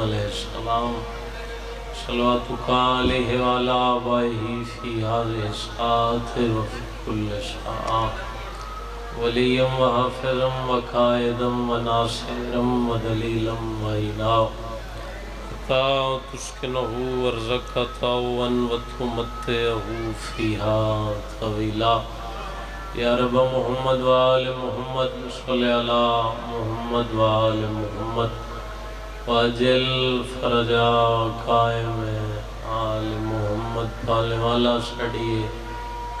علیہ السلام صلواتک علیہ وعلی آبائہ فی هذه الساعة وفی کل ساعة ولیا وحافظا وقائدا وناصرا ودلیلا معینا تسکنہ ورزقہ طوعا وتمتعہ فیہا طویلا یا رب محمد وآل محمد صلی علی محمد وآل محمد واجل فرجا قائم آل محمد پالنے والا سڑیے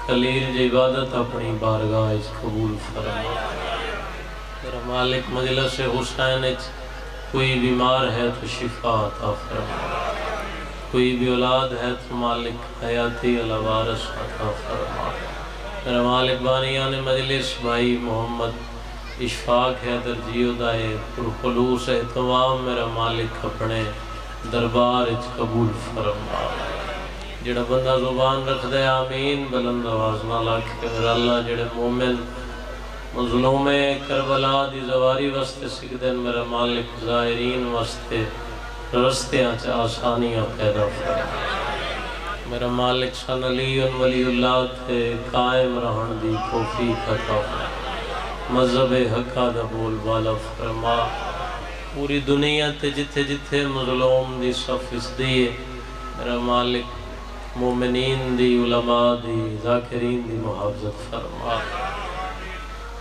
خلیل جی عبادت اپنی بارگاہ قبول فرما میرا مالک مجلس حسین کوئی بیمار ہے تو شفا عطا فرما کوئی بھی اولاد ہے تو مالک حیاتی الوارث عطا فرما میرا مالک بانیان مجلس بھائی محمد اشفاق حیدر جیو دائے پرخلوص اہتمام میرا مالک اپنے دربار قبول فرما جڑا بندہ زبان رکھ دے آمین بلند آواز نہ لاکھے میرا اللہ جڑے مومن مظلوم کربلا دی زواری واسطے سکدن میرا مالک ظاہرین واسطے رستیاں چا آسانیاں پیدا فرما میرا مالک سن علی ولی اللہ تے قائم رہن دی توفیق عطا فرما مذہب حقہ دا بول بالا فرما پوری دنیا تے جتھے جتھے مظلوم دی صفحص دیئے میرا مالک مومنین دی علماء دی ذاکرین دی محافظت فرما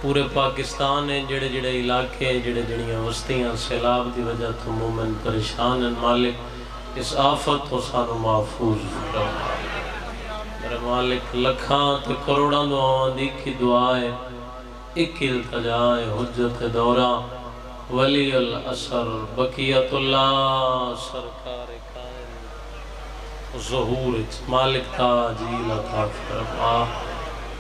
پورے پاکستان ہیں جڑے جڑے علاقے ہیں جڑے جڑیاں وستیاں سیلاب دی وجہ تو مومن پریشان ہیں مالک اس آفت تو سانو محفوظ فرما میرا مالک لکھاں تے کروڑاں دعاواں دی کی دعا ہے ایک التجائے حجت دورہ ولی الاثر بقیت اللہ سرکار قائم ظہور مالک تاجیل عطا فرما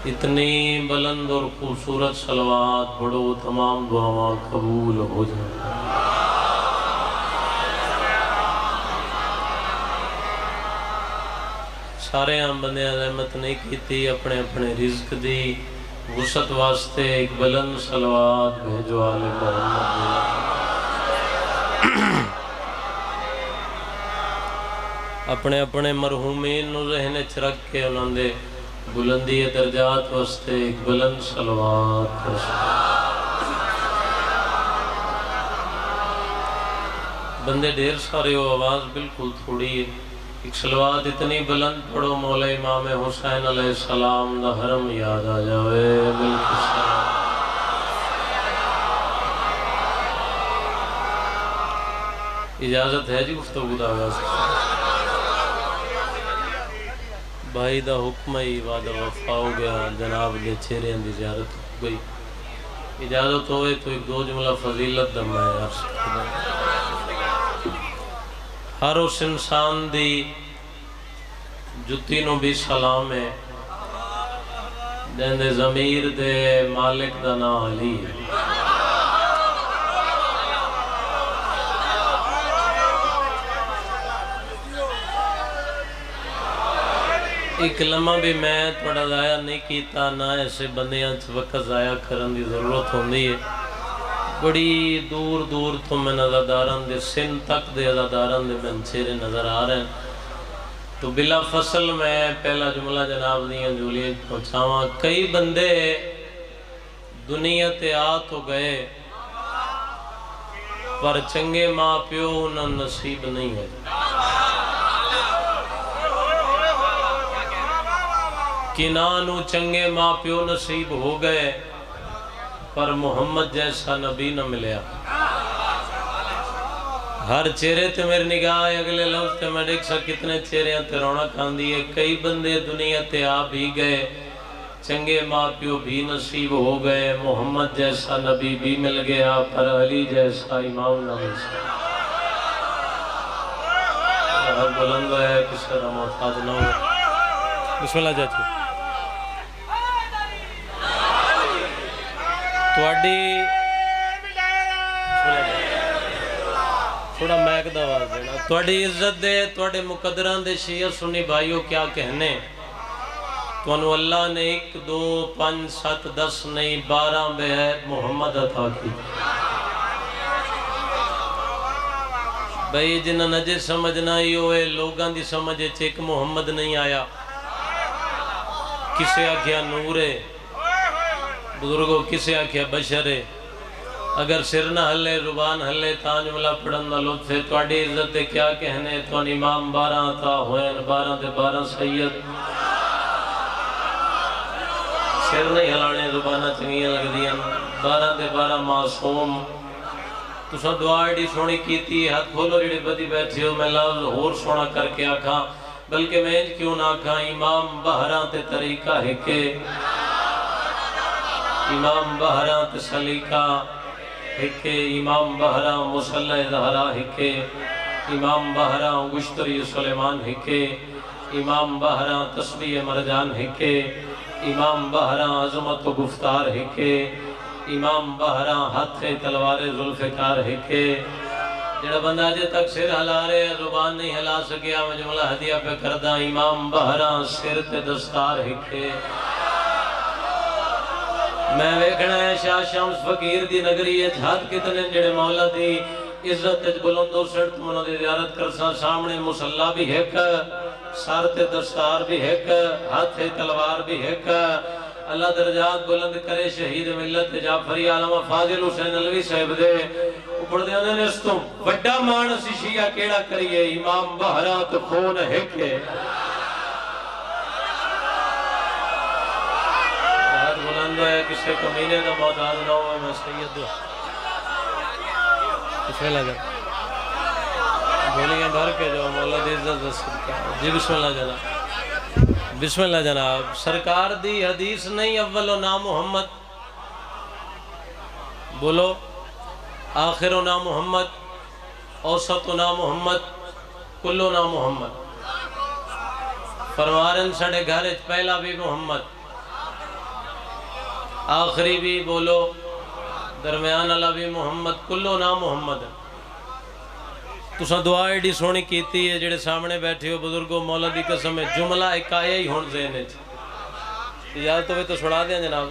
اتنی بلند اور خوبصورت صلوات پڑھو تمام دعاواں قبول ہو جائیں سارے ہم بندے عظمت نہیں کیتی اپنے اپنے رزق دی وسعت واسطے ایک بلند صلوات بھیجو آل محمد اپنے اپنے مرحومین نو ذہن چ رکھ کے انہوں نے بلندی درجات واسطے ایک بلند صلوات بندے ڈھیر سارے ہو آواز بالکل تھوڑی ہے ایک صلوات اتنی بلند پڑھو مولا امام حسین علیہ السلام دا حرم یاد آ جاوے ملک السلام اجازت ہے جی گفتگو دا آغاز بھائی دا حکم ہی وعدہ وفا ہو گیا جناب دے چہرے دی زیارت ہو گئی اجازت ہوئے تو ایک دو جملہ فضیلت دا میں عرض کروں ہر اس انسان دی جتی نو بھی سلام ہے دے ضمیر دے مالک دا نا علی ایک لمحہ بھی میں تھوڑا ضائع نہیں کیتا نہ ایسے بندیاں وقت ضائع کرن دی ضرورت ہوندی ہے بڑی دور دور تو میں نظرداران دے سن تک دے عزاداران دے میں چہرے نظر آ رہے ہیں تو بلا فصل میں پہلا جملہ جناب دیاں جولیاں پہنچاواں کئی بندے دنیا تے آ تو گئے پر چنگے ماں پیو انہاں نصیب نہیں ہے کنانو چنگے ماں پیو نصیب ہو گئے پر محمد جیسا نبی نہ ملیا ہر چہرے تے میری نگاہ اگلے لفظ تے میں دیکھ سا کتنے چہرے تے رونق آندی ہے کئی بندے دنیا تے آ بھی گئے چنگے ماں پیو بھی نصیب ہو گئے محمد جیسا نبی بھی مل گیا پر علی جیسا امام نہ مل سکتا بلند ہے کس طرح محتاج نہ ہو بسم اللہ جاتی تھوڑا میک دا آواز دینا تھوڑی عزت دے تھوڑے مقدران دے شیعہ سنی بھائیوں کیا کہنے تو انہوں اللہ نے 1 2 5 7 10 نہیں 12 بیعت محمد عطا کی بھائی جنہ نجے سمجھنا ہی ہوئے لوگاں دی سمجھے چیک محمد نہیں آیا کسے آکھیا نور ہے بزرگوں کسے آکھیا بشر ہے اگر سر نہ ہلے زبان ہلے تاں جملہ پڑھن دا لطف ہے توڑی عزت دے کیا کہنے تو امام 12 عطا ہوئے 12 دے 12 سید سر نہیں ہلانے زبانہ چنگیاں لگ دیاں 12 دے 12 معصوم تُسا دعا ایڈی سونی کیتی ہے ہاتھ کھولو جڑے بدی بیٹھے ہو میں لفظ اور سونا کر کے آکھاں بلکہ میں انج کیوں نہ آکھاں امام بہراں تے طریقہ ہے کہ امام بہراں تے سلیقہ ہے کہ امام بہراں مصلح زہرا ہے کہ امام بہراں گشتری سلیمان ہے کہ امام بہراں تسبیح مرجان ہے کہ امام بہراں عظمت و گفتار ہے کہ امام بہراں ہاتھ تلوار ذوالفقار ہے کہ جڑا بندہ جے تک سر ہلا رہے زبان نہیں ہلا سکیا میں جملہ ہدیہ پہ کردہ امام بہراں سر تے دستار ہے کہ میں ویکھنا ہے شاہ شمس فقیر دی نگری ہے ہاتھ کتنے جڑے مولا دی عزت بلند و سرت منہ دی زیارت کرسا سامنے مسلح بھی ہے کہ سر تے دستار بھی ہے کہ ہاتھ تلوار بھی ہے کہ اللہ درجات بلند کرے شہید ملت جعفری عالم فاضل حسین علوی صاحب دے اوپر دے اندھے اس تو بڑا مانس شیعہ کیڑا کریے امام بہراں تو خون ہے کہ بہت بلند ہے کسے کمینے دا موتاد نہ ہوئے میں سید دو بسم اللہ جناب بولیاں بھر کے جو مولا دی عزت رسول کا جی بسم اللہ جناب بسم اللہ جناب سرکار دی حدیث نہیں اول و نام محمد بولو آخر و نام محمد اوسط و نام محمد کل و نام محمد فرمارن سڑے گھر پہلا بھی محمد آخری بھی بولو درمیان اللہ بھی محمد کل و نام محمد تُسا دعا ایڈی سونی کیتی ہے جڑے سامنے بیٹھے ہو بزرگوں مولا دی قسم ہے جملہ ایک آیا ہی ہون ذہنے اجازت ہوئے تو سڑا دیں جناب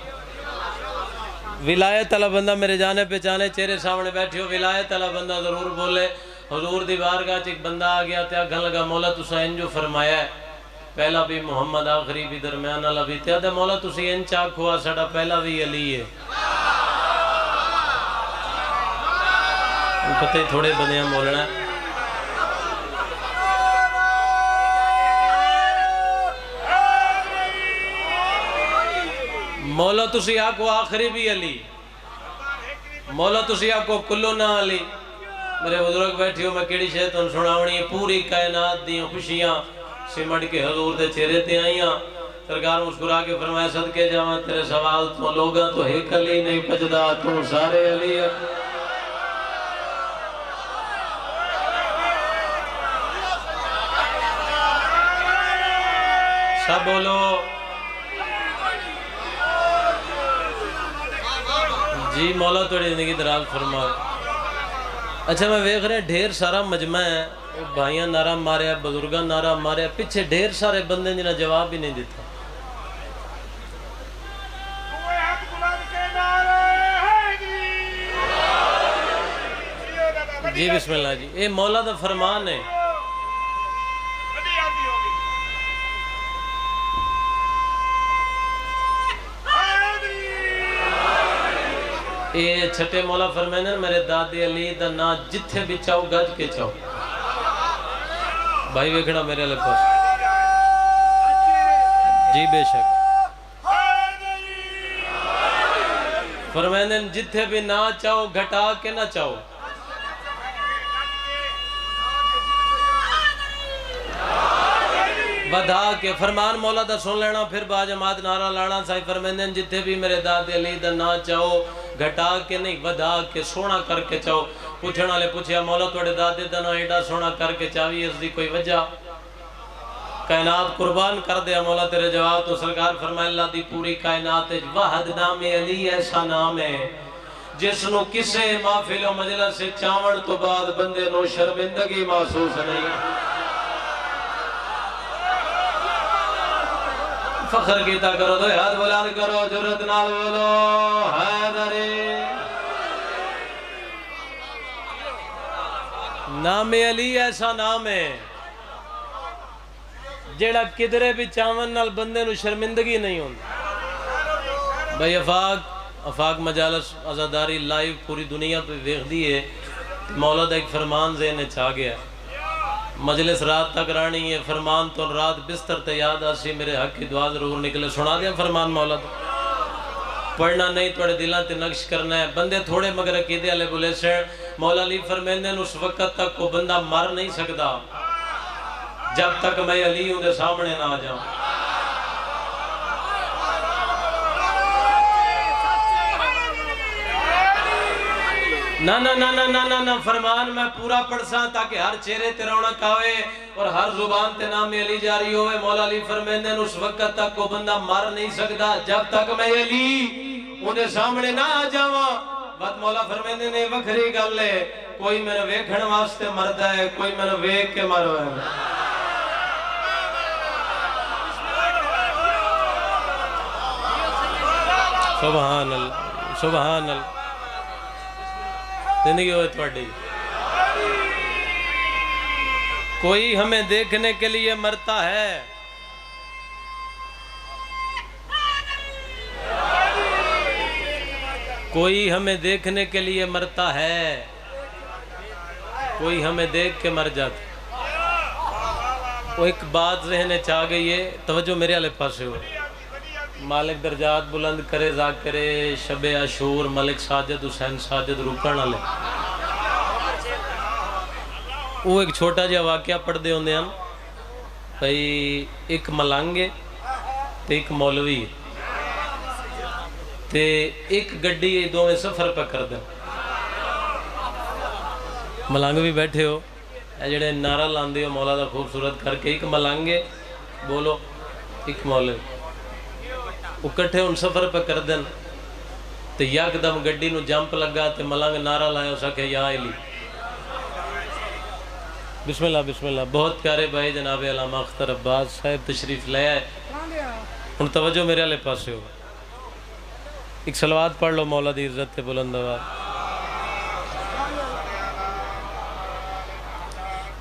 ولایت اللہ بندہ میرے جانے پہچانے چہرے سامنے بیٹھے ہو ولایت اللہ بندہ ضرور بولے حضور دی بارگاہ چ ایک بندہ آ گیا تیا گھن لگا مولا تُسا انجو فرمایا ہے پہلا بھی محمد آخری بھی درمیان اللہ بھی تیا دے مولا تُسی ان چاک ہوا سڑا پہلا بھی علی ہے پتہ تھوڑے بندیاں بولنا ہے مولا تسی آکو آخری بھی علی مولا تسی آکو کلو نہ علی میرے بزرگ بیٹھی ہو میں کیڑی شیطان سناونی پوری کائنات دیاں خوشیاں سمٹ کے حضور دے چہرے تے آئیاں سرکار مسکرا کے فرمایا صدقے جاواں تیرے سوال تو لوگاں تو ایک علی نہیں پجدا تو سارے علی ہے سب بولو جی مولا توڑی زندگی دراز فرمائے اچھا میں ویکھ رہے ڈھیر سارا مجمع ہے بھائیاں نعرہ مارے بزرگاں نعرہ مارے پیچھے ڈھیر سارے بندے جنہاں جواب بھی نہیں دیتا جی بسم اللہ جی اے مولا دا فرمان ہے اے چھٹے مولا فرمائنے میرے دادی علی دا نا جتھے بھی چاہو گج کے چاہو بھائی ویکھنا میرے علیہ پاس جی بے شک فرمائنے جتھے بھی نہ چاہو گھٹا کے نہ چاہو بدھا کے فرمان مولا دا سن لینا پھر با جماعت نعرہ لانا سائی فرمائنے جتھے بھی میرے دادی علی دا نہ چاہو گھٹا کے نہیں بدھا کے سونا کر کے چاہو پوچھنا لے پوچھیا مولا توڑے دادے دنا ایڈا سونا کر کے چاہوی اس دی کوئی وجہ کائنات قربان کر دیا مولا تیرے جواب تو سرکار فرمائے اللہ دی پوری کائنات وحد نام علی ایسا نام ہے جس نو کسے محفل و مجلس سے چاون تو بعد بندے نو شرمندگی محسوس نہیں فخر کیتا کرو دو ہاتھ بلند کرو جرت نال بولو حیدری نام علی ایسا نام ہے جیڑا کدرے بھی چاون نال بندے نو شرمندگی نہیں ہوندی. بھائی افاق مجالس عزاداری لائیو پوری دنیا پہ ویخ دی ہے. مولا دا ایک فرمان ذہن چاہ گیا مجلس رات تک رانی ہے فرمان تو رات بستر تے یاد آسی میرے حق کی دعا ضرور نکلے. سنا دیا فرمان مولا دا پڑھنا نہیں توڑے دلان تے نقش کرنا ہے. بندے تھوڑے مگر عقیدے والے بولے سن مولا علی فرمیندے اس وقت تک کو بندہ مر نہیں سکتا جب تک میں علی ہوں دے سامنے نہ آ جاؤں. نا نا نا نا نا نا نا فرمان میں پورا پڑھساں تاکہ ہر چہرے تے رونق آوے اور ہر زبان تے نام علی جاری ہوئے. مولا علی فرمیندے اس وقت تک کو بندہ مر نہیں سکتا جب تک میں علی انہیں سامنے نہ آ جاواں. بات مولا فرمیندے نے وکھری گل ہے کوئی میرے ویکھن واسطے مردا ہے کوئی میرے ویکھ کے مروا ہے. سبحان اللہ سبحان اللہ. زندگی ہوئے تھوڑی کوئی ہمیں دیکھنے کے لیے مرتا ہے کوئی ہمیں دیکھنے کے لیے مرتا ہے کوئی ہمیں دیکھ کے مر جاتا. وہ ایک بات ذہن چاہ گئی ہے توجہ میرے والے پاسے ہو. مالک درجات بلند کرے ذاکر شب عاشور ملک ساجد حسین ساجد روکن والے وہ ایک چھوٹا جہا واقعہ پڑھ دے ہوندے ہیں بھائی ایک ملانگے تے ایک مولوی تے ایک گڈی دو میں سفر پہ کر دیں. ملانگ بھی بیٹھے ہو اے جڑے نعرہ لاندے ہو مولا دا خوبصورت کر کے ایک ملانگے بولو ایک مولوی وہ کٹھے ان سفر پہ کر دیں تو یک دم گڈی نو جمپ لگا تو ملنگ نعرہ لایا اس آکے یا علی. بسم اللہ بسم اللہ. بہت پیارے بھائی جناب علامہ اختر عباس صاحب تشریف لے آئے. ان توجہ میرے والے پاسے ہو ایک صلوات پڑھ لو مولا دی عزت تے بلند آواز.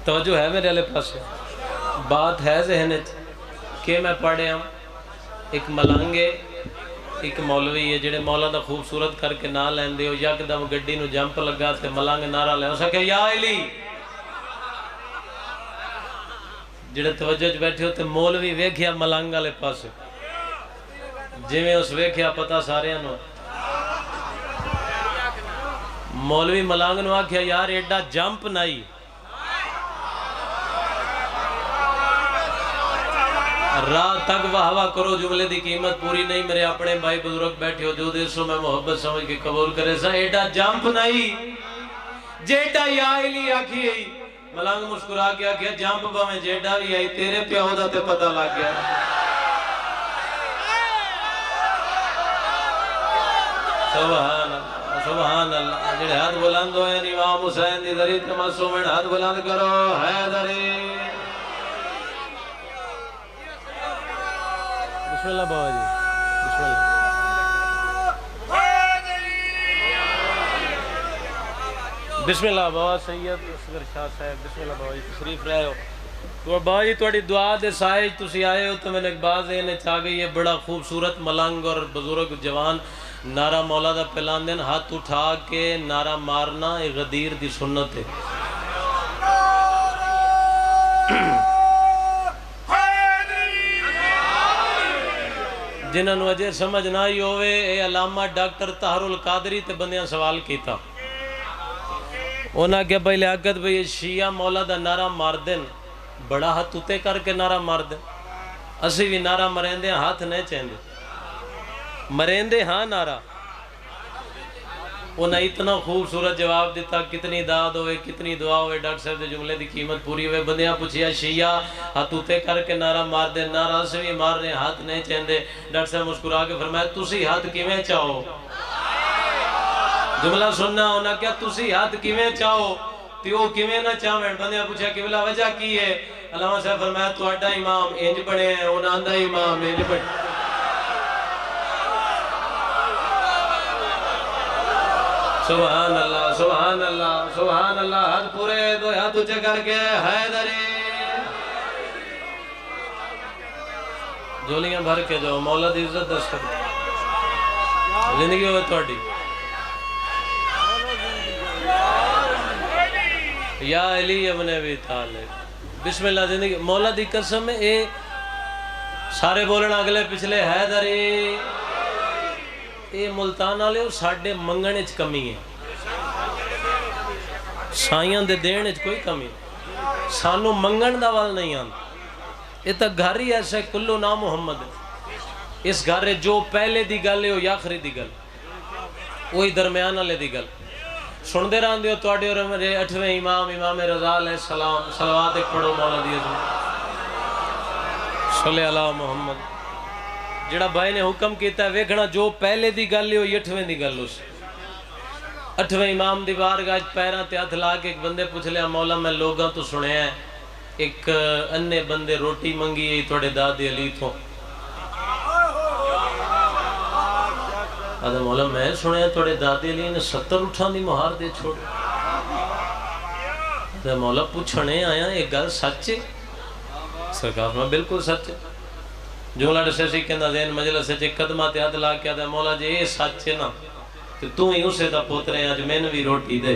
توجہ ہے میرے والے پاسے بات ہے ذہن کہ میں پڑھے ہوں ایک ملانگے ایک مولوی ہے جڑے مولا دا خوبصورت کر کے نہ لیندے ہو یک دم گڈی نو جمپ لگا تے ملانگ نعرہ لے سکے یا علی. جڑے توجہ چ بیٹھے ہو تے مولوی ویکھیا ملانگ والے پاسے جویں اس ویکھیا پتہ سارے نو. مولوی ملانگ نو آکھیا یار ایڈا جمپ نہیں رات تک واہ واہ کرو جملے دی قیمت پوری نہیں. میرے اپنے بھائی بزرگ بیٹھے ہو جو دیسو میں محبت سمجھ کے قبول کرے سا ایڈا جمپ نہیں جیڈا یا علی آکھی ہے. ملانگ مسکرا کے آکھیا جمپ باویں جیڈا بھی آئی تیرے پیو دا تے پتہ لگ گیا. سبحان اللہ سبحان اللہ. جڑے ہاتھ بلند ہوئے امام حسین دی ذریعہ تمسو میں ہاتھ بلند کرو حیدری. بسم اللہ بابا جی بسم اللہ. بسم اللہ بابا سید اصغر شاہ صاحب بسم اللہ بابا جی تشریف رہے ہو. تو بابا جی توڑی دعا دے سائے تسی آئے ہو تو میں نے ایک بات ذہن چاہ گئی ہے. بڑا خوبصورت ملنگ اور بزرگ جوان نعرہ مولا دا پہلان دین ہاتھ اٹھا کے نعرہ مارنا ایک غدیر دی سنت ہے. جنہاں نو اجے سمجھ نہ ہی ہوئے اے علامہ ڈاکٹر طاہر القادری تے بندیاں سوال کیتا. انہاں کہ بھائی لیاقت بھائی شیعہ مولا دا نعرہ مار دین بڑا ہاتھ اتے کر کے نعرہ مار دین. اسی بھی نعرہ مرندے ہاتھ نہیں چاہندے مرندے ہاں نعرہ. انہاں اتنا خوبصورت جواب دیتا کتنی داد ہوئے کتنی دعا ہوئے ڈاکٹر صاحب دے جملے دی قیمت پوری ہوئے. بندیاں پوچھیا شیعہ ہاتھ اتے کر کے نعرہ مار دے نعرہ سے بھی مار رہے ہاتھ نہیں چاہندے. ڈاکٹر صاحب مسکرا کے فرمایا تسی ہاتھ کیویں چاہو. جملہ سننا ہونا کیا تسی ہاتھ کیویں چاہو تیو کیویں نہ چاہیں. بندیاں پوچھیا قبلہ وجہ کی ہے. علامہ صاحب فرمایا تہاڈا امام انج بنے ہیں انہاں دا امام انج بنے. سبحان اللہ سبحان اللہ سبحان اللہ ہاتھ پورے دو ہاتھ اونچے کر کے حیدری جولیاں بھر کے جاؤ مولا دی عزت دس کر زندگی ہوئے توڑی یا علی ابن ابی طالب بسم اللہ زندگی مولا دی قسم اے سارے بولنا اگلے پچھلے حیدری اے ملتان والے اور ساڈے منگنے چ کمی ہے سائیاں دے دینے چ کوئی کمی سانو منگن دا وال نہیں آن یہ تک گھر ہی ایسا کلو نام محمد ہے اس گھر جو پہلے دی گل ہے یا آخری دی گل وہی درمیان والے دی گل سن دے رہن دیو توڑے اور میرے 8ویں امام رضا علیہ السلام صلوات ایک پڑھو مولا دی عظمت صلی اللہ محمد جڑا بھائی نے حکم کیتا ہے ویکھنا جو پہلے دی گل ہے وہ 8ویں دی گل اس 8ویں امام دی بارگاہ پیراں تے ہاتھ لا کے ایک بندے پوچھ لیا مولا میں لوگاں تو سنیا ہے ایک انے بندے روٹی منگی ہے تھوڑے دادے علی تو آدھا مولا میں سنیا تھوڑے دادے علی نے 70 اٹھان دی مہار دے چھوڑ آدھا مولا پوچھنے آیا ایک گل سچ ہے سرکار میں بالکل سچ ہے جملہ ڈسے سی کہندہ ذہن مجلس ہے قدمہ تے ہاتھ لا کے آدھا مولا جی یہ سچ ہے نا تو ہی اسے دا پوترے ہیں آج میں نے بھی روٹی دے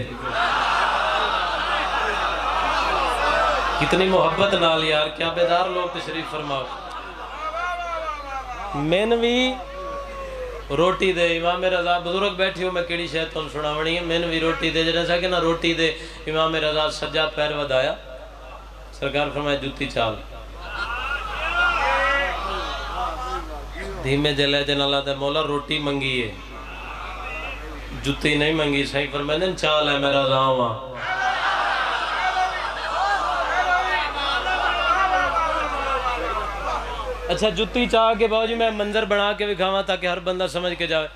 کتنی محبت نال یار کیا بیدار لوگ تشریف فرماؤ میں نے بھی روٹی دے امام رضا بزرگ بیٹھی ہو میں کیڑی شاید تم سناونی ہے میں نے بھی روٹی دے جیسا کہ نا روٹی دے امام رضا سجا پیر ودایا سرکار فرمائے جوتی چال دھیمے جلے جنالہ دے مولا روٹی منگی ہے جوتی نہیں منگی صحیح فرمائے چال ہے میرا رضا اچھا جتی چاہ کے باؤ جی میں منظر بنا کے دکھاواں تاکہ ہر بندہ سمجھ کے جائے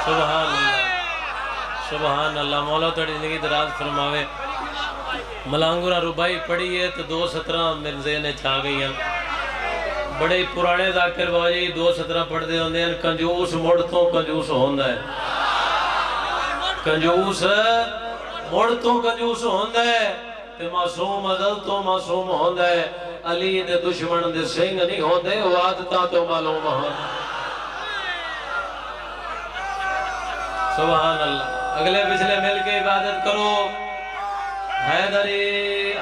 سبحان اللہ سبحان اللہ مولا تھوڑی زندگی دراز فرماوے ملانگورہ ربائی پڑھی ہے تو 2:17 میرے ذہن چھا گئی ہیں بڑے پرانے ذاکر باجی 2:17 پڑھ دے ہوندے ہیں کنجوس مڑ تو کنجوس ہوندہ ہے کنجوس مڑ تو کنجوس ہوندہ ہے تے معصوم ازل تو معصوم ہوندہ ہے علی دے دشمن دے سنگ نہیں ہوندے وہ عادتاں تو معلوم ہوندہ سبحان اللہ اگلے پچھلے مل کے عبادت کرو حیدری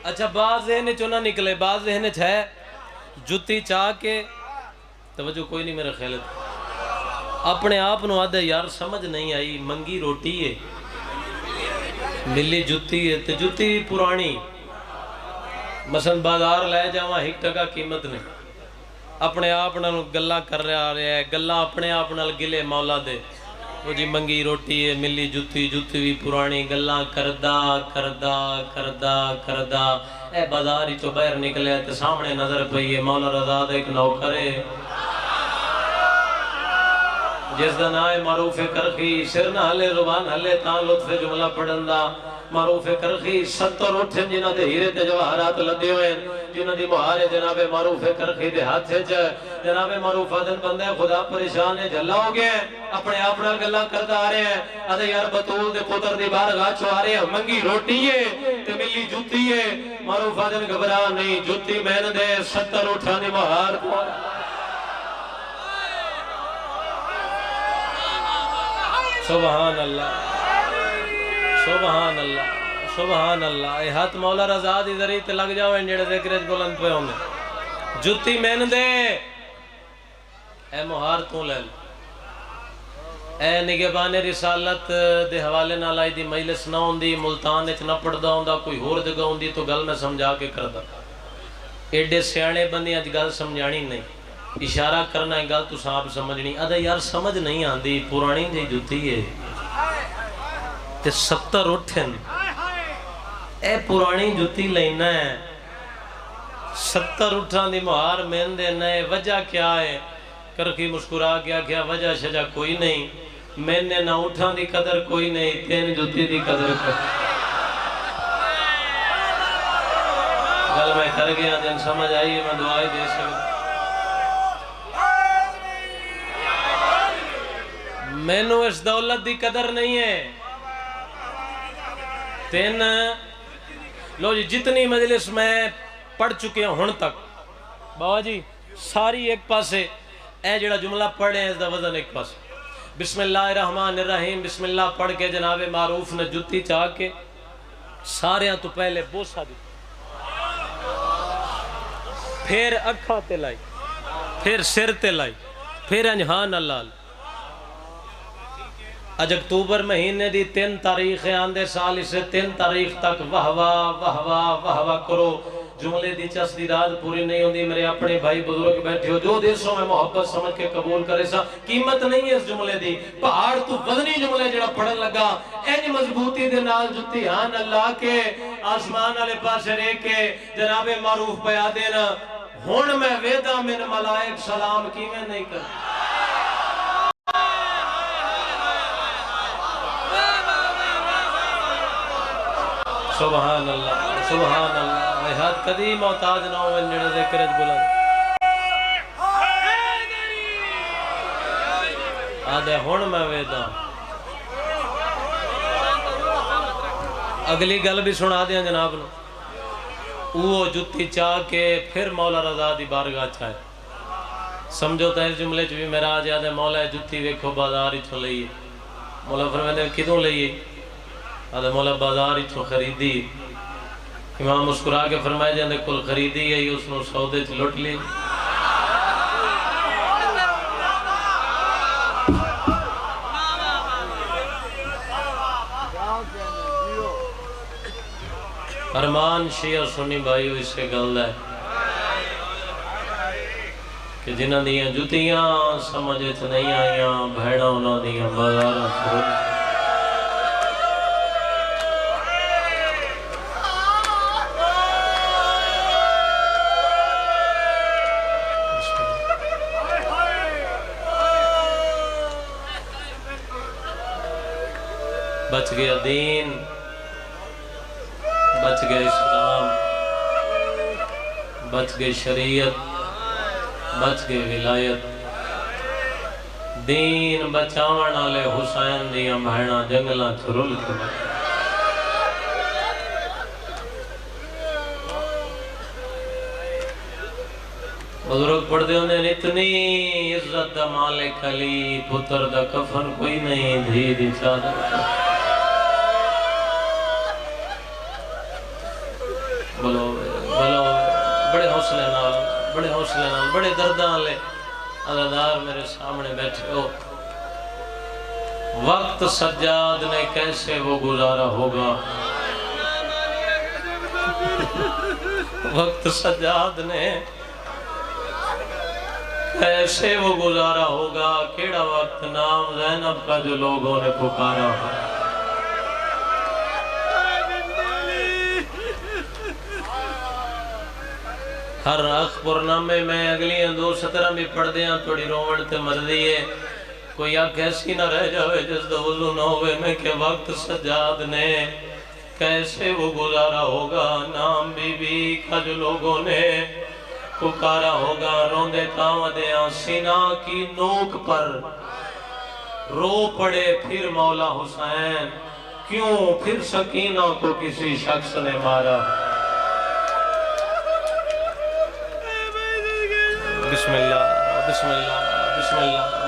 اچھا بعض ذہن چونا نکلے بعض ذہن ہے جتی چاہ کے توجہ کوئی نہیں میرے خیال اپنے آپ نو آدھے یار سمجھ نہیں آئی منگی روٹی ہے ملی جتی ہے تو جتی پرانی مثلا بازار لے جاواں 1 ٹکا قیمت نہیں اپنے آپ نال گلا کر رہا ہے گلا اپنے آپ نال گلے مولا دے وہ جی منگی روٹی ہے ملی جتی جتی بھی پرانی گلا کردہ کردہ کردہ کردہ اے بازار ہی چو باہر نکلے تے سامنے نظر پئی ہے مولا رضا دا ایک نوکر ہے جس دا نام ہے معروف کرخی سر نہ ہلے زبان ہلے تاں لطف جملہ پڑھندا معروف کرخی 70 اٹھن جنہ دے ہیرے تے جواہرات لدے ہوئے جنہ دی مہارے جناب معروف کرخی دے ہاتھ سے جناب معروف آدن بندے خدا پریشان ہے جھلا ہو گئے اپنے اپنا گلہ کرتا آ رہے ہیں ادھے یار بطول دے پتر دی بارگاہ چو آ رہے ہیں منگی روٹی ہے تے ملی جوتی ہے معروف آدن گھبرا نہیں جوتی مہن دے 70 اٹھانے مہار کو سبحان اللہ سبحان اللہ سبحان اللہ اے ہاتھ مولا رضا دی ذریعے تے لگ جاؤ جڑے ذکر بلند پہ ہوندے جتی مین دے اے مہار تو لے اے نگہبان رسالت دے حوالے نال آئی دی مجلس نہ ہوندی ملتان وچ نہ پڑھدا ہوندا کوئی ہور جگہ ہوندی تو گل میں سمجھا کے کردا ایڈے سیانے بندے اج گل سمجھانی نہیں، اشارہ کرنا ہے گل تو آپ سمجھنی، آدھا یار سمجھ نہیں آندی، پرانی جی جتی ہے تے 70 اٹھن، اے پرانی جتی لینا ہے، 70 اٹھان دی مہار مین دینا ہے، وجہ کیا ہے؟ کرکی مسکرا کیا کیا وجہ شجہ کوئی نہیں، میں نے نہ اٹھان دی قدر کوئی نہیں، تین جتی دی قدر کوئی گل میں کر گیا جن سمجھ آئی میں دعائی دے سکتا میں نو اس دولت دی قدر نہیں ہے تین لو جی جتنی مجلس میں پڑھ چکے ہیں ہن تک بابا جی ساری ایک پاسے اے جڑا جملہ پڑھے ہیں اس دا وزن ایک پاسے بسم اللہ الرحمن الرحیم بسم اللہ پڑھ کے جناب معروف نے جتی چاہ کے سارے تو پہلے بوسا دی پھر اکھا تے لائی پھر سر تے لائی پھر انجہان اللہ اج اکتوبر مہینے دی 3 تاریخیں آندے سال اسے 3 تاریخ تک واہ واہ کرو جملے دی چس دی رات پوری نہیں ہوندی میرے اپنے بھائی بزرگ بیٹھے ہو جو دیسوں میں محبت سمجھ کے قبول کرے سا قیمت نہیں ہے اس جملے دی پہاڑ تو وزنی جملے جڑا پڑھن لگا اینی مضبوطی دے نال جتی ہان اللہ کے آسمان والے پاسے رہ کے جناب معروف پیا دینا ہن میں ویدا من ملائک سلام کیویں نہیں کر سبحان اللہ حد کدی محتاج نہ ہوئے جڑے ذکر اج بلند آدھے ہن میں ویدا اگلی گل بھی سنا دیا جناب نو وہ جتی چاہ کے پھر مولا رضا دی بارگاہ چاہے سمجھو تا اس جملے چ بھی میرا آج آدھے مولا جتی ویکھو بازار ہی چھو لئیے مولا فرمیدے کدوں لئیے آدھے مولا بازار ہی چھو خریدی امام مسکرا کے فرمائے جاندے کل خریدی ہے اس نے سودے چ لٹ لی ارمان شیعہ سنی بھائیو اس سے گل ہے کہ جنہ دیاں جتیاں سمجھت نہیں آئیاں بھیڑا انہاں دیاں بازاراں سرد بچ گیا دین بچ گئے اسلام بچ گئے شریعت بچ گئے ولایت دین بچاون والے حسین دیاں بہناں جنگلاں چ رل کے بزرگ پڑھ دے ہوندے اتنی عزت دا مالک علی پتر دا کفن کوئی نہیں دھی دی چادر بولو بڑے حوصلے نال بڑے درداں لے عزادار میرے سامنے بیٹھے ہو وقت سجاد نے کیسے وہ گزارا ہوگا وقت سجاد نے کیسے وہ گزارا ہوگا کیڑا وقت نام زینب کا جو لوگوں نے پکارا ہوگا ہر اخبار نامے میں اگلی 2 سطرہ بھی پڑھ دیاں تھوڑی رومن تے مرضی ہے کوئی آنکھ ایسی نہ رہ جاوے جس دا وضو نہ ہوئے میں کہ وقت سجاد نے کیسے وہ گزارا ہوگا نام بی بی کا جو لوگوں نے پکارا ہوگا روندے تاں دیاں سینہ کی نوک پر رو پڑے پھر مولا حسین کیوں پھر سکینہ کو کسی شخص نے مارا بسم اللہ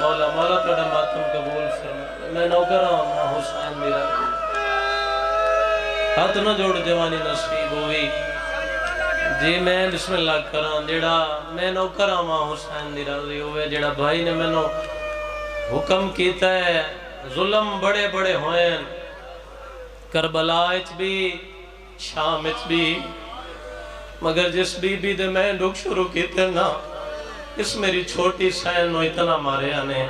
مولا تڑا ماتم قبول فرما میں نوکر ہوں حسین میرا ہاتھ نہ جوڑ جوانی نصیب ہوئی جی میں بسم اللہ کران جڑا میں نوکر ہوں حسین میرا ہوئے جڑا بھائی نے میں نو حکم کیتا ہے ظلم بڑے بڑے ہوئے کربلا اچ بھی شام اچ بھی مگر جس بی بی دے میں دکھ شروع کیتے نا اس میری چھوٹی سین نو اتنا مارے آنے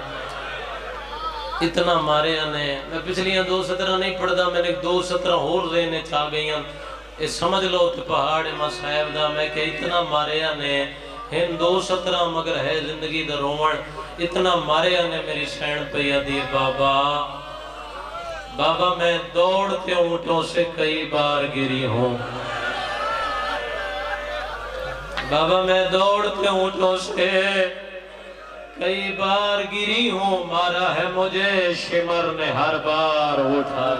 اتنا مارے آنے میں پچھلیاں 2 سطرہ نہیں پڑھدا میں نے 2 سطرہ اور ذہنے چاہ گئی ہیں یہ سمجھ لو کہ پہاڑ مصائب دا میں کہ اتنا مارے آنے ہن 2 سطرہ مگر ہے زندگی دا رومن اتنا مارے آنے میری سین پہ دی بابا میں دوڑتے اونٹوں سے کئی بار گری ہوں بابا میں دوڑتے اونٹوں سے کئی بار گری ہوں مارا ہے مجھے شمر نے ہر بار اٹھا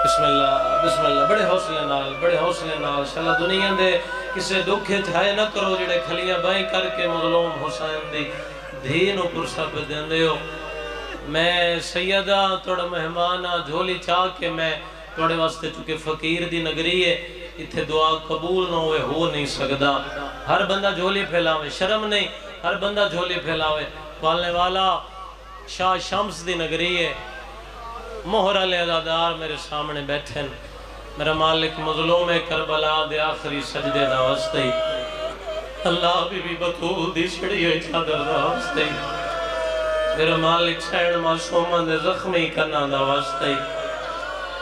بسم اللہ بڑے حوصلے نال شاءاللہ دنیا دے کسے دکھے چھائے نہ کرو جڑے کھلیاں بائیں کر کے مظلوم حسین دی دھی نو پرسا پہ دین دیو میں سیدہ توڑا مہمانہ جھولی چاہ کے میں توڑے واسطے چونکہ فقیر دی نگری ہے اتھے دعا قبول نہ ہوئے ہو نہیں سکدا ہر بندہ جھولی پھیلاوے شرم نہیں ہر بندہ جھولی پھیلاوے پالنے والا شاہ شمس دی نگری ہے مہر علی عزادار میرے سامنے بیٹھیں میرا مالک مظلوم کربلا دے آخری سجدے دا واسطے اللہ بی بی بطول دی چھڑی ہوئی چادر دا واسطے میرا مالک سین معصومہ دے زخمی کرنا دا واسطے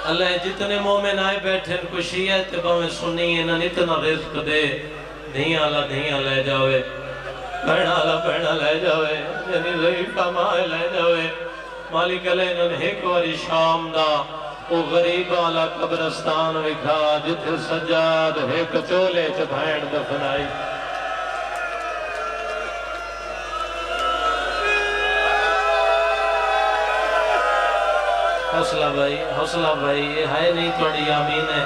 اللہ جتنے مومن آئے بیٹھیں خوشی ہے تے باویں سنی انہاں اتنا رزق دے دھیاں لے جاوے بہنا لے جاوے یعنی ضعیفہ ماں لے جاوے مالک علیہ انہاں ایک واری شام دا او غریب والا قبرستان وکھا جتھے سجاد ایک چولے چ بھین دفنائی حوصلہ بھائی یہ ہے نہیں توڑی آمین ہے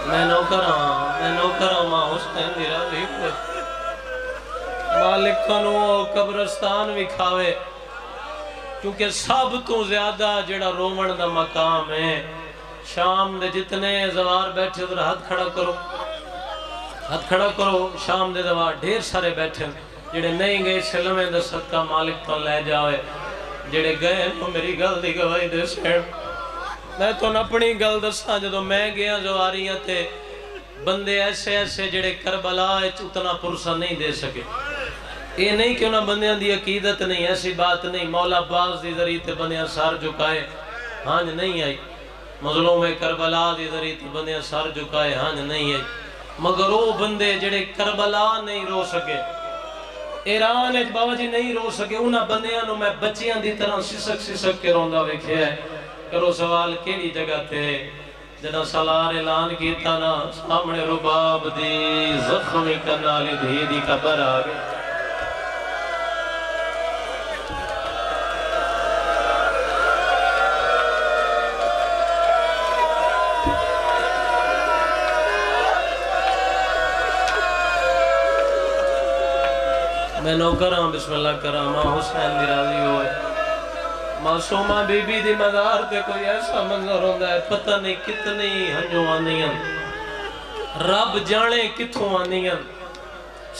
میں نوکر ماں حسین دی راضی کو مالک کنو قبرستان وکھاوے کیونکہ سب تو زیادہ جڑا رومن دا مقام ہے شام دے جتنے زوار بیٹھے ادھر ہاتھ کھڑا کرو شام دے زوار ڈھیر سارے بیٹھے جڑے نہیں گئے سلمیں دا صدقہ مالک تو لے جاوے جڑے گئے تو میری گل دی گواہی دے سین میں تو اپنی گل دسا جدو میں گیا زواریاں تے بندے ایسے جڑے کربلا اتنا پرسہ نہیں دے سکے یہ نہیں کہ انہاں بندیاں دی عقیدت نہیں ایسی بات نہیں مولا باز دی ذریعے تے بندیاں سار جھکائے ہانج نہیں آئی مظلوم کربلا دی ذریعے تے بندیاں سار جھکائے ہانج نہیں آئی مگر وہ بندے جڑے کربلا نہیں رو سکے ایران ایک بابا جی نہیں رو سکے انہاں بندیاں نو میں بچیاں دی طرح سسک کے روندہ ویکھے ہے کرو سوال کیڑی جگہ تے جنہ سالار اعلان کیتا نا سامنے رباب دی زخمی کنالی دھی دی قبر آگے میں نوکرام بسم اللہ کرام ماں حسین دی راضی ہوئے معصومہ بی بی دی مزار تے کوئی ایسا منظر ہوندہ ہے پتہ نہیں کتنی ہنجوں آنیاں رب جانے کتھوں آنیاں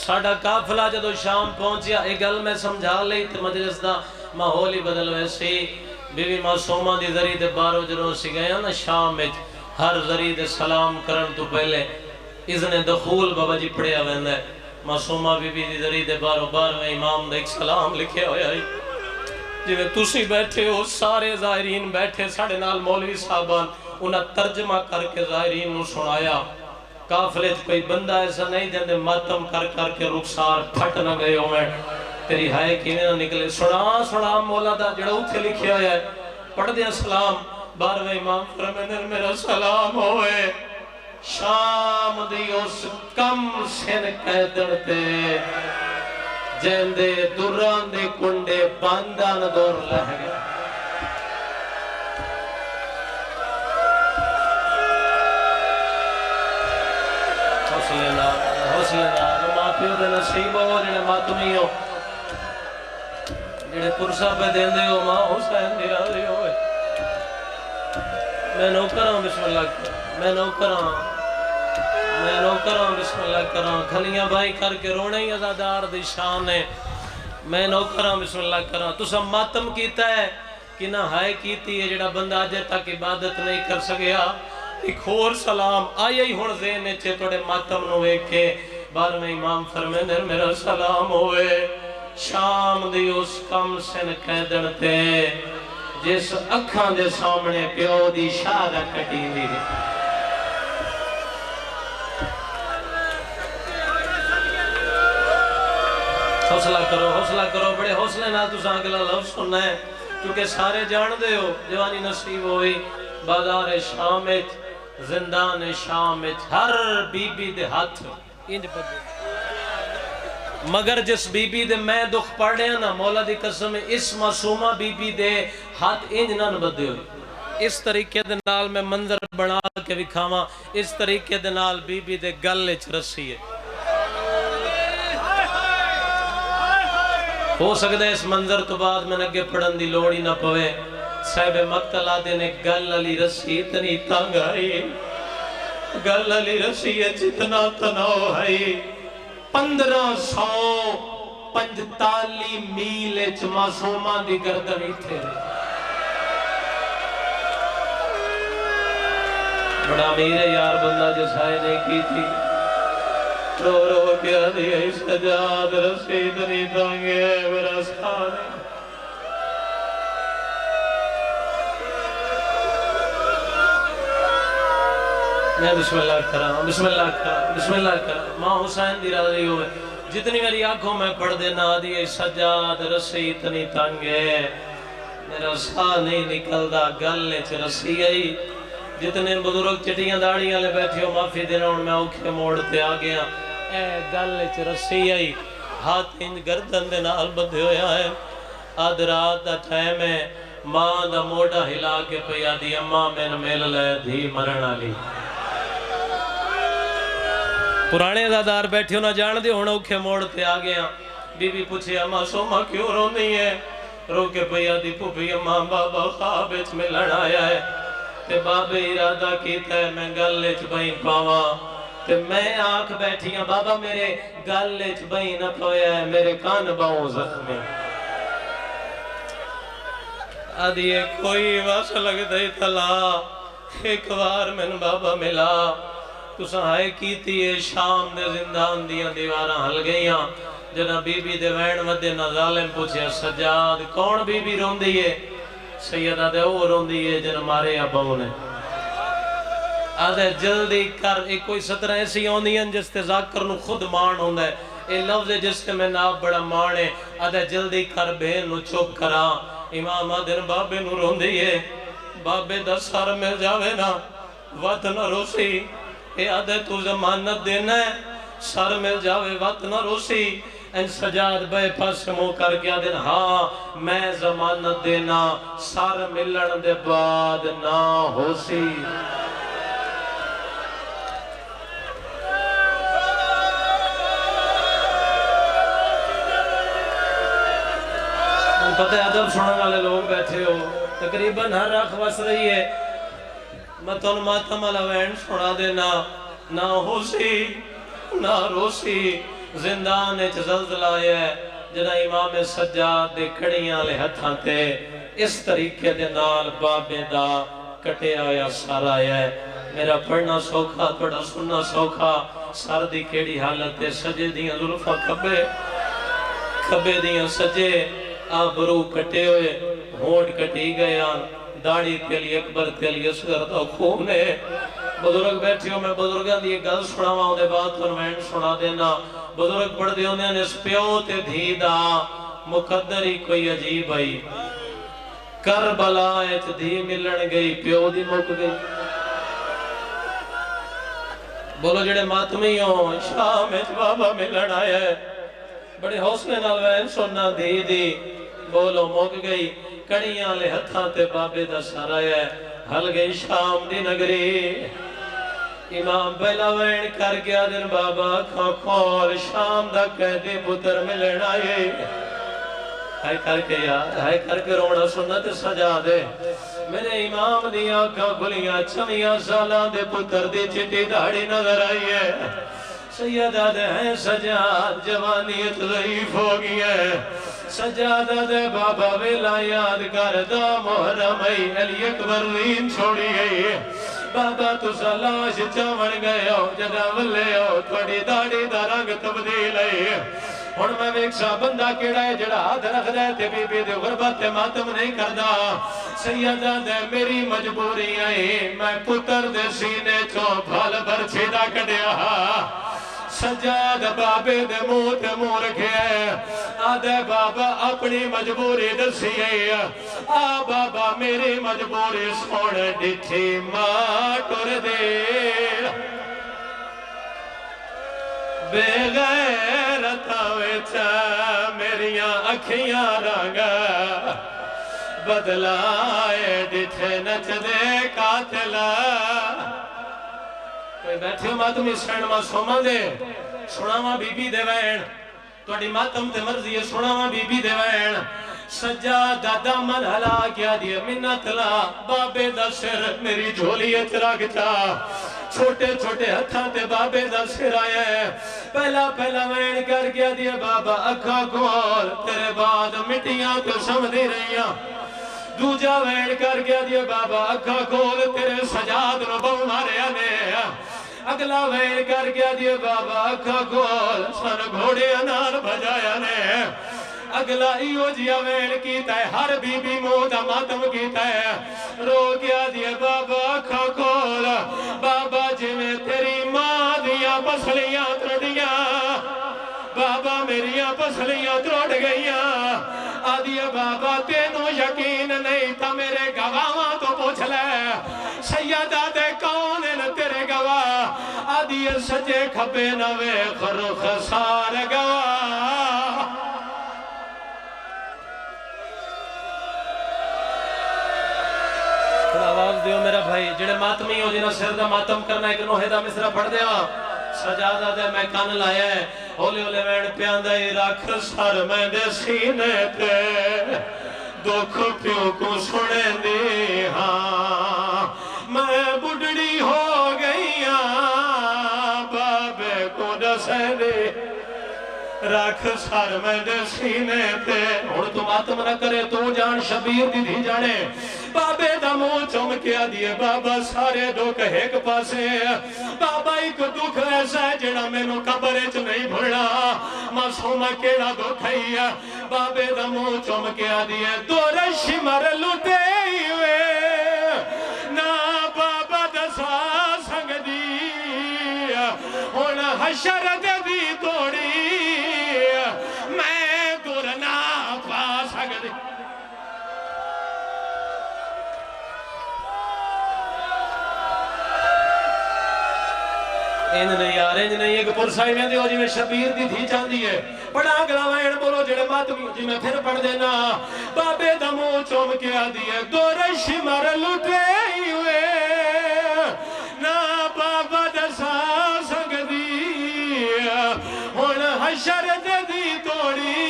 ساڑھا کافلہ جدو شام پہنچیا ایک گل میں سمجھا لئی تے مجلس دا ماحول ہی بدل ویسی بی بی معصومہ دی ذریعے دے بارو جنوں سی گیا نا شام میں ہر ذریعے دے سلام کرن تو پہلے اذن دخول بابا جی پڑھیا ویندہ ہے معصومہ بی بی دی ذریعے دے بارو میں امام دے ایک سلام لکھے ہویا ہی جی میں تُسی بیٹھے ہو سارے ظاہرین بیٹھے ساڑھے نال مولوی صاحبان انہاں ترجمہ کر کے ظاہرین نو سنایا کافلے کوئی بندہ ایسا نہیں جندے ماتم کر کے رخسار پھٹ نہ گئے ہوئے تیری ہائے کینے نہ نکلے سنا مولا دا جڑا اتھے لکھے ہویا ہے پڑھ دیا سلام بارہویں امام فرمیندر میرا سلام ہوئے شام دی اس کم سن قیدن تے جیندے دران دے کنڈے باندان دور لہ گئے حوصلہ ماں پیو دے نصیب ہو جنہیں ماتمی ہو جنہیں پرسہ پہ دین دے ہو ماں حسین دی راضی ہوئے میں نوکران بسم اللہ میں نوکران بسم اللہ کران کھلیاں بھائی کر کے رونے ہی عزادار دی شان ہے میں نوکران بسم اللہ کران تو سب ماتم کیتا ہے کہ نہ ہائے کیتی ہے جڑا بندہ اجے تک عبادت نہیں کر سکیا ایک اور سلام آئی ہی ہون ذہن چھے توڑے ماتم نو ایک کے بار میں امام فرمیندر میرا سلام ہوئے شام دی اس کم سن قیدن تے جس اکھاں دے سامنے پیو دی شادہ کٹی دی حوصلہ کرو بڑے حوصلے نہ تو سانگلہ لفظ سننا ہے کیونکہ سارے جان دے ہو جوانی نصیب ہوئی بازار شامت زندان شامت ہر بی بی دے ہاتھ مگر جس بی بی دے میں دکھ پڑھ رہے ہیں نا مولا دی قسم اس معصومہ بی بی دے ہاتھ انج نہ بدے ہوئی اس طریقے دے نال میں منظر بنا کے بکھاواں اس طریقے دے نال بی بی دے گل چ رسی ہے ہو سکتا ہے اس منظر تو بعد میں نگے پڑھن دی لوڑی نہ پوے صاحب مقتلہ دے نے گل علی رسی اتنی تنگ آئی گل علی رسی جتنا تناؤ ہے 1545 میل اچ معصومہ دی گردن ہی تھے بڑا میرے یار بندہ جسائے نہیں کی تھی رو رو کیا دیا سجاد رسید نہیں دانگے میرا سارے میں بسم اللہ کرام ماں حسین دی راضی ہوئے جتنی میری آنکھوں میں پڑھ دینا دیئے سجاد رسید نہیں دانگے میرا سا نہیں نکل دا گلے چھ رسی آئی جتنے بزرگ چٹیاں داڑیاں لے بیٹھے ہو معافی دینا ان میں اوکھے موڑتے آگیا اے گلے چھ رسی آئی ہاتھ ان گردن دے نال بدھے ہویا ہے آدھ رات دا ٹائم ہے ماں دا موڑا ہلا کے پیا دی اماں میں مل لے دھی مرنا لی پرانے دادار بیٹھے ہو نہ جان دے ہونا اوکھے موڑتے آگیا بی بی پوچھے اماں سوما کیوں رو نہیں ہے رو کے پیا دی پوپی اماں بابا خواب اچ میں لڑایا ہے تے بابے ارادہ کیتا ہے میں گل اچ بھائی پاواں تے میں آنکھ بیٹھی ہوں بابا میرے گل اچ بھائی نہ پویا ہے میرے کان باؤں زخمی آدھیے کوئی واسہ لگ دے تلا ایک بار میں بابا ملا تو سہائے کیتی ہے شام دے زندان دیاں دیواراں ہل گئیاں جنا بی بی دے وین ودے نہ ظالم پوچھے سجاد کون بی بی رون دیئے سیدہ دے وہ رون دیئے جن مارے اباؤں نے آدھے جلدی کر ایک کوئی سترہ ایسی ہوندی ہیں جس تے ذاکر نو خود مان ہوندہ ہے اے لفظ جس تے میں ناپ بڑا مانے آدھے جلدی کر بہن نو چوک کرا امام آدھر بابے نو رون دیئے بابے دا سر میں جاوے نا وقت نہ روسی اے آدھے تو زمانت دینا ہے سر میں جاوے وقت نہ روسی ان سجاد بے پاس مو کر گیا دن ہاں میں زمانت دینا سر ملن دے بعد نہ ہو سی پتہ ہے ادب سننے والے لوگ بیٹھے ہو تقریباً ہر رکھ وس رہی ہے میں تو ماتم والا وین سنا دینا نہ ہو سی نہ روسی زندان اچ زلزلہ ہے جنا امام سجاد دے کھڑیاں لے ہتھاں تے اس طریقے دے نال بابے دا کٹے آیا سار آیا ہے میرا پڑھنا سوکھا تھوڑا سننا سوکھا سر دی کیڑی حالت ہے سجے دیاں ظلفہ کھبے دیاں سجے آبرو کٹے ہوئے ہونٹ کٹی گیا داڑی تیلی اکبر تیلی اصغر دا خون ہے بزرگ بیٹھی ہوں میں بزرگاں دی گل سنا ہوں دے بات فرمائن سنا دینا بزرگ پڑھ دے ہوندے ہیں اس پیو تے دھی دا مقدری کوئی عجیب آئی کربلا ایت دھی ملن گئی پیو دی مک گئی بولو جڑے ماتمی ہوں شام ایت بابا ملن آیا ہے بڑے حوصلے نال وین سننا دھی دی بولو مک گئی کڑیاں لے ہتھاں تے بابے دا سر آیا ہے ہل گئی شام دی نگری امام پہلا وین کر گیا دن بابا کھول شام دا قیدی پتر ملن آئے ہائے کر کے یاد ہائے کر کے رونا سنت سجا دے میرے امام دی آنکھاں کھلیاں چھویاں سالاں دے پتر دی چٹی داڑھی نظر آئی ہے سیدہ دے ہیں سجاد جوانیت ضعیف ہو گئی ہے سجادہ دے بابا ویلا یاد کردہ محرم علی اکبر دین چھوڑی گئی بابا تو سلاش چاون گئے ہو جدہ ولے ہو تھوڑی داڑی دا رنگ تبدیل ہے ہن میں ویکھسا بندہ کیڑا ہے جڑا ہاتھ رکھ دے تے بی بی دے غربت تے ماتم نہیں کردا سیدہ دے میری مجبوری ہے میں پتر دے سینے چوں پھل برچھی دا کڈیا سجاد بابے دے منہ تے منہ رکھے آدھے بابا اپنی مجبوری دسی ہے آ بابا میری مجبوری سن ڈٹھی ماں ٹر دے بے غیرت وچ میریاں اکھیاں رنگ بدلائے ڈٹھے نچ دے قاتل کوئی بیٹھے ہو ماتم اس شہن ماں سوما دے سونا ماں بی بی دے وین توڑی ماتم تے مرضی ہے سونا ماں بی بی دے وین سجادہ دامن ہلا کیا دیا منت لا بابے دا سر میری جھولیت رکھ چا چھوٹے چھوٹے ہتھاں تے بابے دا سر آئے پہلا وین کر گیا دیا بابا اکھا کھول تیرے بعد مٹیاں تو سمدھی رہیاں دوجا وین کر گیا دیا بابا اکھا کھول تیرے سجاد نو بہو مارے آنے اگلا وین کر گیا دیا بابا اکھا کھول سن گھوڑے انار بجایا نے اگلا ایو جیا وین کیتا ہے ہر بی بی مودا ماتم کیتا ہے رو گیا دیا بابا اکھا کھول بابا جی میں تیری ماں دیا پسلیاں ترڑیاں بابا میریاں پسلیاں تروڑ گئیاں آدھیا بابا تینوں یقین نہیں تھا میرے گواہاں تو پوچھ لے سیدہ دے کون ہے تیرے گواہ آدھیا سجے کھپے نوے خرخ سار گواہ آواز دیو میرا بھائی جڑے ماتمی ہو جنہا سر دا ماتم کرنا ایک نوحے دا مصرہ پڑھ دیا سجادہ دے میں کان لایا ہے ہولے ہولے وین پیاندائی رکھ سر میں دے سینے تے دکھ پیوں کو سنے دی ہاں میں بڑھڑی ہو گئی بابے کو دسے دی رکھ سر میں دے سینے تے اور تو ماتم نہ کرے تو جان شبیر دی دھی جانے بابے دا منہ چمکیا دیے بابا سارے دکھ ایک پاسے بابا ایک دکھ ایسا ہے جڑا میں نو قبرچ نہیں بھڑا معصومہ کیڑا دکھ ہے بابے دا منہ چمکیا دیے دو رشی مر لٹے ہوئے نا بابا دسا سنگ دی ہون حشر دے دی توڑی میں دورنا پا سنگ دی انج نہیں یار انج نہیں ایک پرسائی میں دیو جی میں شبیر دی تھی چاندی ہے بڑا اگلا وین بولو جڑے ماتمی جی میں پھر پڑھ دینا بابے دمو چوم کیا دیئے دو رشی مر لٹے ہوئے نا بابا دسا سنگ دی ہون حشر دے دی توڑی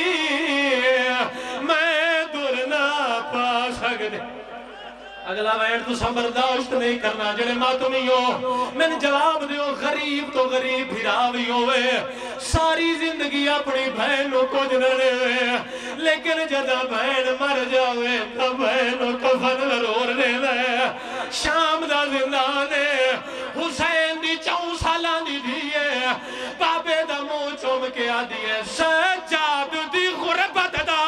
میں دورنا پا سنگ دی اگلا وین تو سنبرداشت نہیں کرنا جڑے ماتمی ہو میں نے جواب دیو غریب تو غریب بھیراوی ہوئے ساری زندگی اپنی بہنوں کو جنرے ہوئے لیکن جدہ بہن مر جاوے تو بہنوں کفن ضرور لے لے شام دا زندانے حسین دی 4 سالان دی دیئے بابے دا منہ چوم کے آ دیئے سجاد دی غربت دا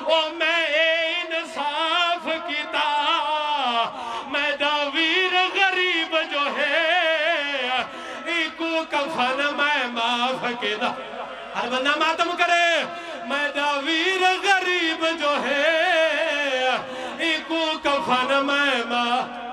او میں انصاف کیتا میں داویر غریب جو ہے ایکو کفن میں معاف کیتا ہر بندہ ماتم کرے میں داویر غریب جو ہے ایکو کفن میں معاف